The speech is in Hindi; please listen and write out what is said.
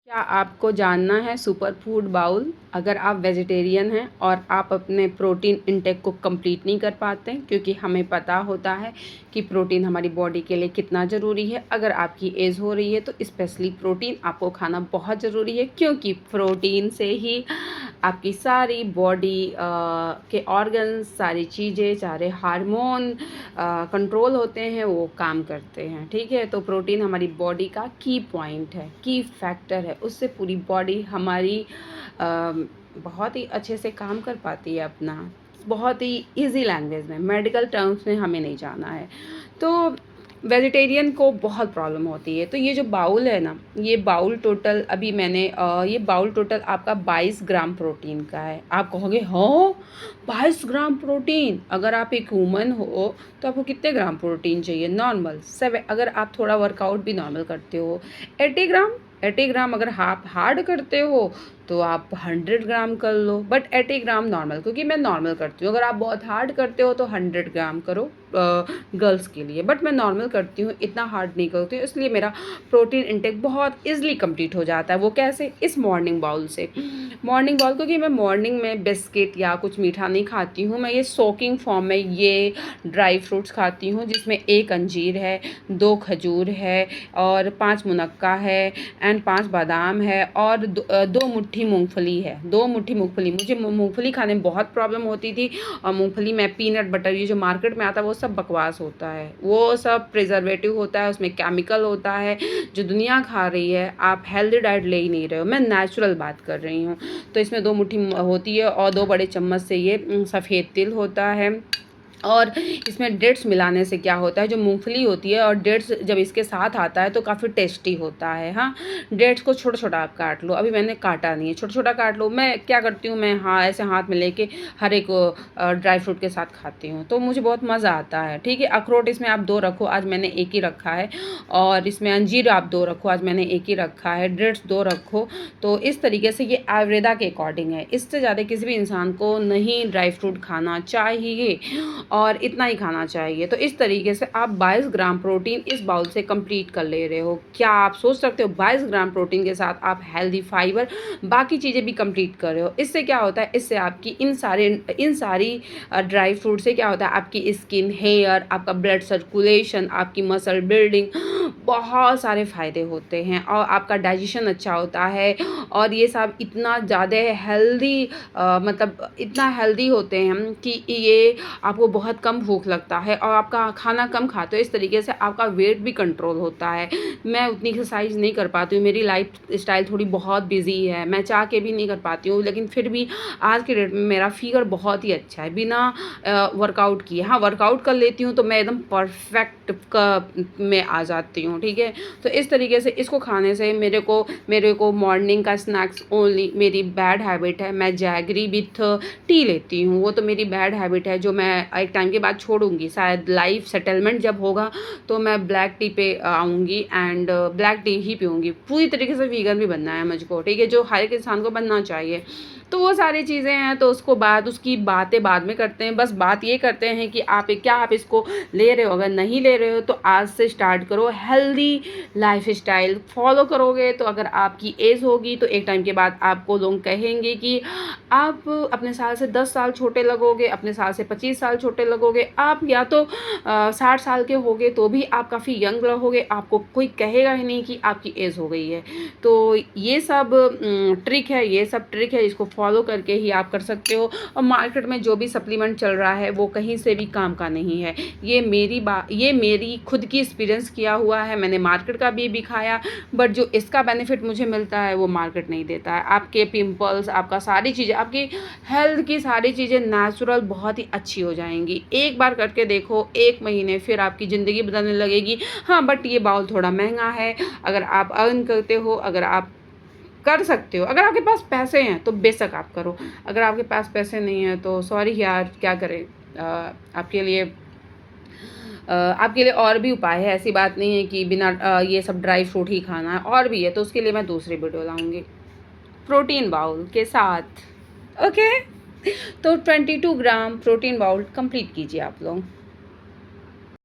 क्या आपको जानना है सुपर फूड बाउल? अगर आप वेजिटेरियन हैं और आप अपने प्रोटीन इंटेक को कंप्लीट नहीं कर पाते हैं, क्योंकि हमें पता होता है कि प्रोटीन हमारी बॉडी के लिए कितना ज़रूरी है। अगर आपकी एज हो रही है तो स्पेशली प्रोटीन आपको खाना बहुत ज़रूरी है, क्योंकि प्रोटीन से ही आपकी सारी बॉडी के ऑर्गन्स, सारी चीज़ें, सारे हार्मोन कंट्रोल होते हैं, वो काम करते हैं। ठीक है, तो प्रोटीन हमारी बॉडी का की पॉइंट है, की फैक्टर है। उससे पूरी बॉडी हमारी बहुत ही अच्छे से काम कर पाती है अपना, बहुत ही इजी लैंग्वेज में, मेडिकल टर्म्स में हमें नहीं जाना है। तो वेजिटेरियन को बहुत प्रॉब्लम होती है। तो ये जो बाउल है ना, ये बाउल टोटल अभी मैंने ये बाउल टोटल आपका 22 ग्राम प्रोटीन का है। आप कहोगे हाँ 22 ग्राम प्रोटीन? अगर आप एक वूमन हो तो आपको कितने ग्राम प्रोटीन चाहिए? नॉर्मल 7। अगर आप थोड़ा वर्कआउट भी नॉर्मल करते हो 80 ग्राम। 80 ग्राम। अगर आप हार्ड करते हो तो आप 100 ग्राम कर लो, बट 80 ग्राम नॉर्मल, क्योंकि मैं नॉर्मल करती हूँ। अगर आप बहुत हार्ड करते हो तो 100 ग्राम करो गर्ल्स के लिए, बट मैं नॉर्मल करती हूँ, इतना हार्ड नहीं करती हूँ, इसलिए मेरा प्रोटीन इंटेक बहुत ईजिली कंप्लीट हो जाता है। वो कैसे? इस मॉर्निंग बाउल से। मॉर्निंग बाउल, क्योंकि मैं मॉर्निंग में बिस्किट या कुछ मीठा नहीं खाती हूँ, मैं ये सोकिंग फॉर्म में ये ड्राई फ्रूट्स खाती हूँ, जिसमें 1 अंजीर है, 2 खजूर है और 5 मुनक्का है एंड 5 बादाम है और 2 मुट्ठी मूंगफली है। 2 मुट्ठी मूंगफली। मुझे मूंगफली खाने में बहुत प्रॉब्लम होती थी, और मूंगफली में पीनट बटर ये जो मार्केट में आता है वो सब बकवास होता है, वो सब प्रिजर्वेटिव होता है, उसमें केमिकल होता है जो दुनिया खा रही है। आप हेल्दी डाइट ले ही नहीं रहे हो, मैं नेचुरल बात कर रही हूँ। तो इसमें 2 मुट्ठी होती है और 2 बड़े चम्मच से ये सफ़ेद तिल होता है। और इसमें डेट्स मिलाने से क्या होता है, जो मूंगफली होती है और डेट्स जब इसके साथ आता है तो काफ़ी टेस्टी होता है। हाँ, डेट्स को छोटा छोटा आप काट लो, अभी मैंने काटा नहीं है, छोटा छोटा काट लो। मैं क्या करती हूँ, मैं हाँ ऐसे हाथ में लेके हर एक ड्राई फ्रूट के साथ खाती हूँ, तो मुझे बहुत मज़ा आता है। ठीक है, अखरोट इसमें आप 2 रखो, आज मैंने 1 ही रखा है। और इसमें अंजीर आप 2 रखो, आज मैंने 1 ही रखा है। डेट्स 2 रखो। तो इस तरीके से ये आयुर्वेदा के अकॉर्डिंग है, इससे ज़्यादा किसी भी इंसान को नहीं ड्राई फ्रूट खाना चाहिए और इतना ही खाना चाहिए। तो इस तरीके से आप 22 ग्राम प्रोटीन इस बाउल से कंप्लीट कर ले रहे हो। क्या आप सोच सकते हो 22 ग्राम प्रोटीन के साथ आप हेल्दी फाइबर बाकी चीज़ें भी कंप्लीट कर रहे हो? इससे क्या होता है, इससे आपकी इन सारी ड्राई फ्रूट से क्या होता है, आपकी स्किन, हेयर, आपका ब्लड सर्कुलेशन, आपकी मसल बिल्डिंग, बहुत सारे फ़ायदे होते हैं और आपका डाइजेशन अच्छा होता है। और ये सब इतना ज़्यादा हेल्दी मतलब इतना हेल्दी होते हैं कि ये आपको बहुत कम भूख लगता है और आपका खाना कम खाते हो, इस तरीके से आपका वेट भी कंट्रोल होता है। मैं उतनी एक्सरसाइज नहीं कर पाती हूँ, मेरी लाइफ स्टाइल थोड़ी बहुत बिजी है, मैं चाह के भी नहीं कर पाती हूँ, लेकिन फिर भी आज के डेट में मेरा फिगर बहुत ही अच्छा है बिना वर्कआउट किए। हाँ, वर्कआउट कर लेती हूँ तो मैं एकदम परफेक्ट में आ जाती हूँ। ठीक है, तो इस तरीके से इसको खाने से मेरे को मॉर्निंग का स्नैक्स ओनली, मेरी बैड हैबिट है, मैं जैगरी विथ टी लेती हूँ। वो तो मेरी बैड हैबिट है जो मैं एक टाइम के बाद छोड़ूंगी। शायद लाइफ सेटलमेंट जब होगा तो मैं ब्लैक टी पे आऊँगी एंड ब्लैक टी ही पीऊँगी। पूरी तरीके से वीगन भी बनना है मुझको। ठीक है, जो हर एक इंसान को बनना चाहिए। तो वो सारी चीज़ें हैं, तो उसकी बातें बाद में करते हैं। बस बात ये करते हैं कि आप इसको ले रहे हो? अगर नहीं ले रहे हो तो आज से स्टार्ट करो। हेल्दी लाइफ स्टाइल फॉलो करोगे तो अगर आपकी एज होगी तो एक टाइम के बाद आपको लोग कहेंगे कि आप अपने साल से 10 साल छोटे लगोगे, अपने साल से 25 साल छोटे लगोगे। आप या तो 60 साल के होगे तो भी आप काफ़ी यंग रहोगे, आपको कोई कहेगा ही नहीं कि आपकी एज हो गई है। तो ये सब ट्रिक है, इसको फॉलो करके ही आप कर सकते हो। और मार्केट में जो भी सप्लीमेंट चल रहा है वो कहीं से भी काम का नहीं है। ये मेरी खुद की एक्सपीरियंस किया हुआ है, मैंने मार्केट का भी खाया, बट जो इसका बेनिफिट मुझे मिलता है वो मार्केट नहीं देता है। आपके पिंपल्स, आपका सारी चीज़ें, आपकी हेल्थ की सारी चीज़ें नेचुरल बहुत ही अच्छी हो जाएंगी। एक बार करके देखो, 1 महीने, फिर आपकी ज़िंदगी बदलने लगेगी। हाँ, बट ये बाउल थोड़ा महंगा है। अगर आप अर्न करते हो, अगर आप कर सकते हो, अगर आपके पास पैसे हैं तो बेशक आप करो। अगर आपके पास पैसे नहीं है तो सॉरी यार, क्या करें। आपके लिए और भी उपाय है, ऐसी बात नहीं है कि बिना ये सब ड्राई फ्रूट ही खाना है, और भी है, तो उसके लिए मैं दूसरी वीडियो लाऊंगी प्रोटीन बाउल के साथ। ओके, तो 22 ग्राम प्रोटीन बाउल कंप्लीट कीजिए आप लोग।